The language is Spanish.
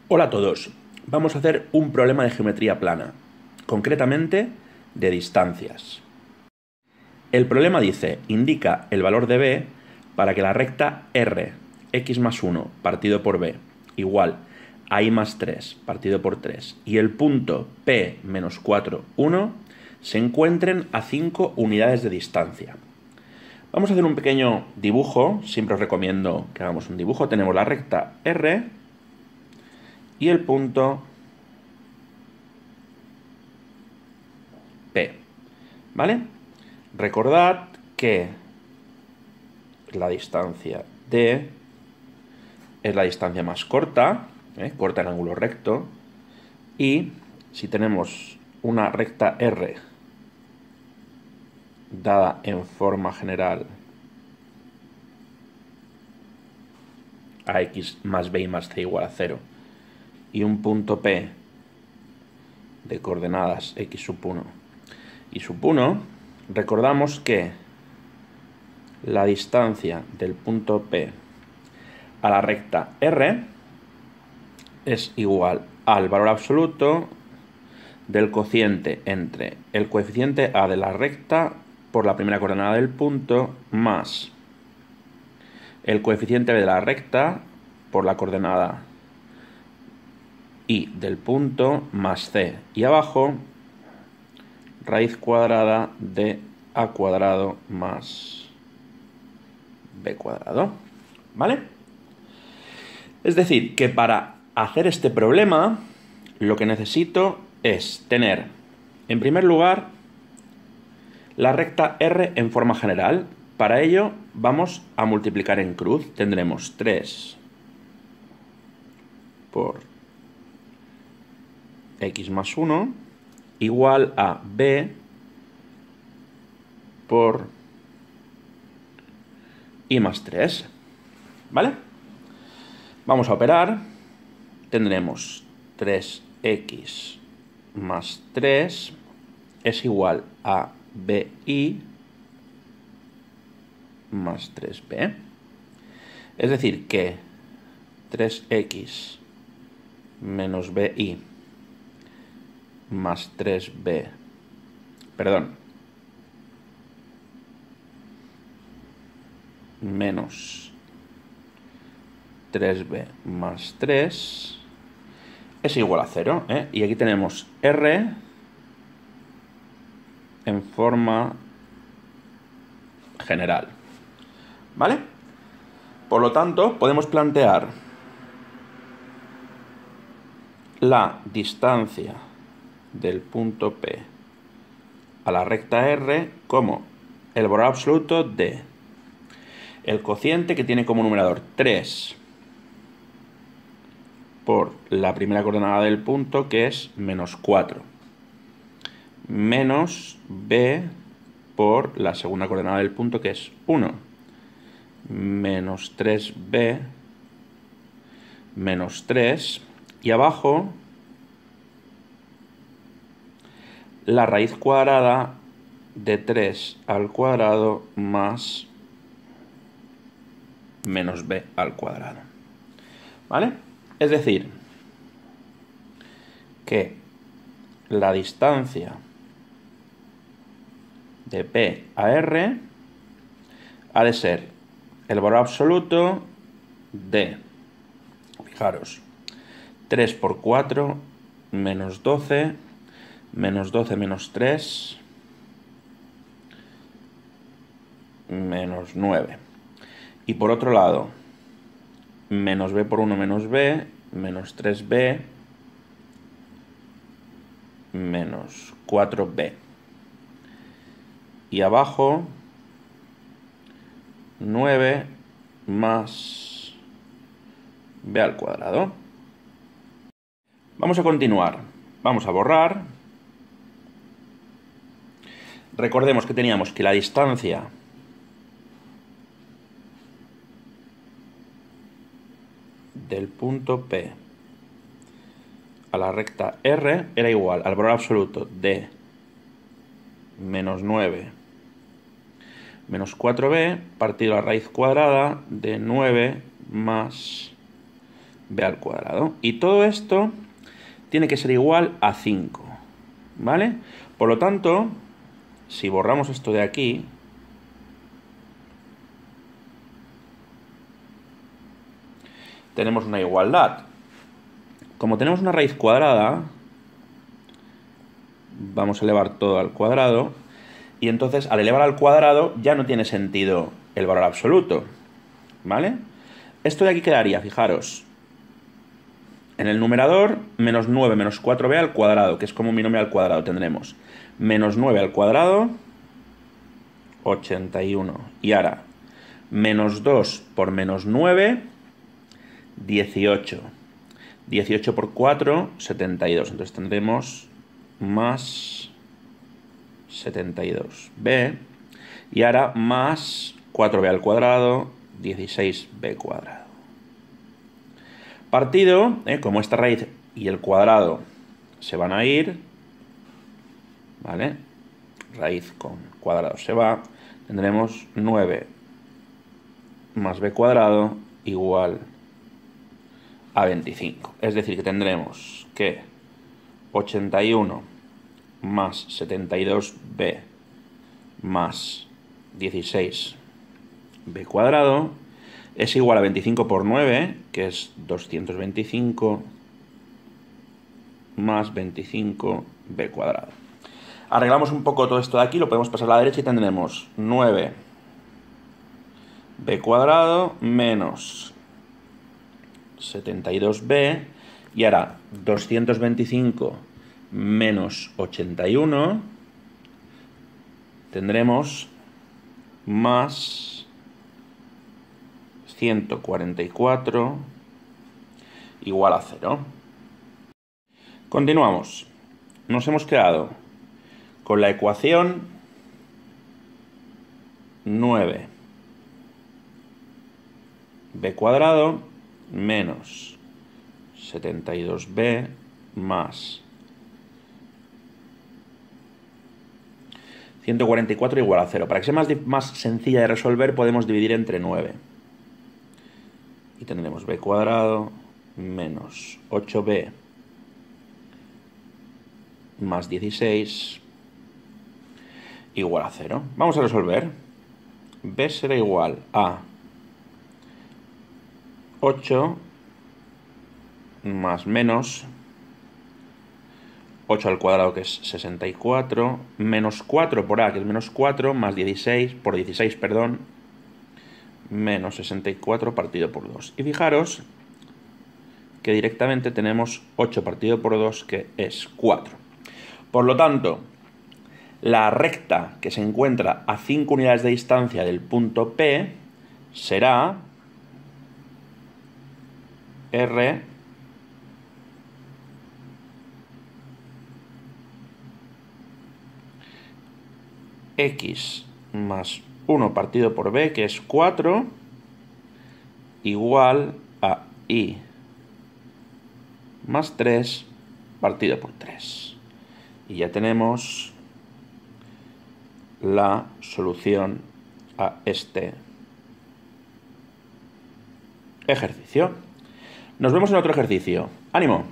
Hola a todos. Vamos a hacer un problema de geometría plana, concretamente de distancias. El problema dice, indica el valor de b para que la recta r, x más 1 partido por b, igual a y más 3 partido por 3, y el punto p menos 4, 1, se encuentren a 5 unidades de distancia. Vamos a hacer un pequeño dibujo, siempre os recomiendo que hagamos un dibujo. Tenemos la recta r y el punto P, ¿vale? Recordad que la distancia D es la distancia más corta, corta en ángulo recto, y si tenemos una recta R dada en forma general a x más b y más c igual a 0, y un punto P de coordenadas x sub 1 y sub 1, recordamos que la distancia del punto P a la recta R es igual al valor absoluto del cociente entre el coeficiente A de la recta por la primera coordenada del punto más el coeficiente B de la recta por la coordenada Y del punto más C. Y abajo, raíz cuadrada de A cuadrado más B cuadrado. ¿Vale? Es decir, que para hacer este problema, lo que necesito es tener, en primer lugar, la recta R en forma general. Para ello vamos a multiplicar en cruz. Tendremos 3 por x más 1 igual a b por y más 3. ¿Vale? Vamos a operar. Tendremos 3x más 3 es igual a bi más 3b. Es decir, que 3x menos bi más 3b, perdón, menos 3b más 3 es igual a 0, ¿eh? Y aquí tenemos r en forma general, ¿vale? Por lo tanto, podemos plantear la distancia del punto P a la recta R como el valor absoluto de el cociente, que tiene como numerador 3 por la primera coordenada del punto, que es menos 4, menos b por la segunda coordenada del punto, que es 1, menos 3b menos 3, y abajo la raíz cuadrada de 3 al cuadrado más menos b al cuadrado. ¿Vale? Es decir, que la distancia de P a R ha de ser el valor absoluto de, fijaros, 3 por 4 menos 12, menos 12 menos 3, menos 9. Y por otro lado, menos b por 1 menos b, menos 3b, menos 4b. Y abajo, 9 más b al cuadrado. Vamos a continuar. Vamos a borrar. Recordemos que teníamos que la distancia del punto P a la recta R era igual al valor absoluto de menos 9 menos 4b partido a la raíz cuadrada de 9 más b al cuadrado. Y todo esto tiene que ser igual a 5, ¿vale? Por lo tanto, si borramos esto de aquí, tenemos una igualdad. Como tenemos una raíz cuadrada, vamos a elevar todo al cuadrado, y entonces al elevar al cuadrado ya no tiene sentido el valor absoluto, ¿vale? Esto de aquí quedaría, fijaros, en el numerador, menos 9 menos 4b al cuadrado, que es como un binomio al cuadrado. Tendremos menos 9 al cuadrado, 81. Y ahora, menos 2 por menos 9, 18. 18 por 4, 72. Entonces tendremos más 72b. Y ahora más 4b al cuadrado, 16b cuadrado. Partido, como esta raíz y el cuadrado se van a ir, ¿vale? Raíz con cuadrado se va, tendremos 9 más b cuadrado igual a 25. Es decir, que tendremos que 81 más 72b más 16b cuadrado es igual a 25 por 9, que es 225, más 25b cuadrado. Arreglamos un poco todo esto de aquí, lo podemos pasar a la derecha y tendremos 9b cuadrado menos 72b, y ahora 225 menos 81, tendremos más 144 igual a 0. Continuamos. Nos hemos quedado con la ecuación 9b cuadrado menos 72b más 144 igual a 0. Para que sea más sencilla de resolver, podemos dividir entre 9. Y tendremos b cuadrado menos 8b más 16 igual a 0. Vamos a resolver. b será igual a 8 más menos 8 al cuadrado, que es 64, menos 4 por a, que es menos 4, más 16, por 16, perdón, menos 64 partido por 2. Y fijaros que directamente tenemos 8 partido por 2, que es 4. Por lo tanto, la recta que se encuentra a 5 unidades de distancia del punto P será R x más 1 partido por b, que es 4, igual a y más 3 partido por 3. Y ya tenemos la solución a este ejercicio. Nos vemos en otro ejercicio. ¡Ánimo!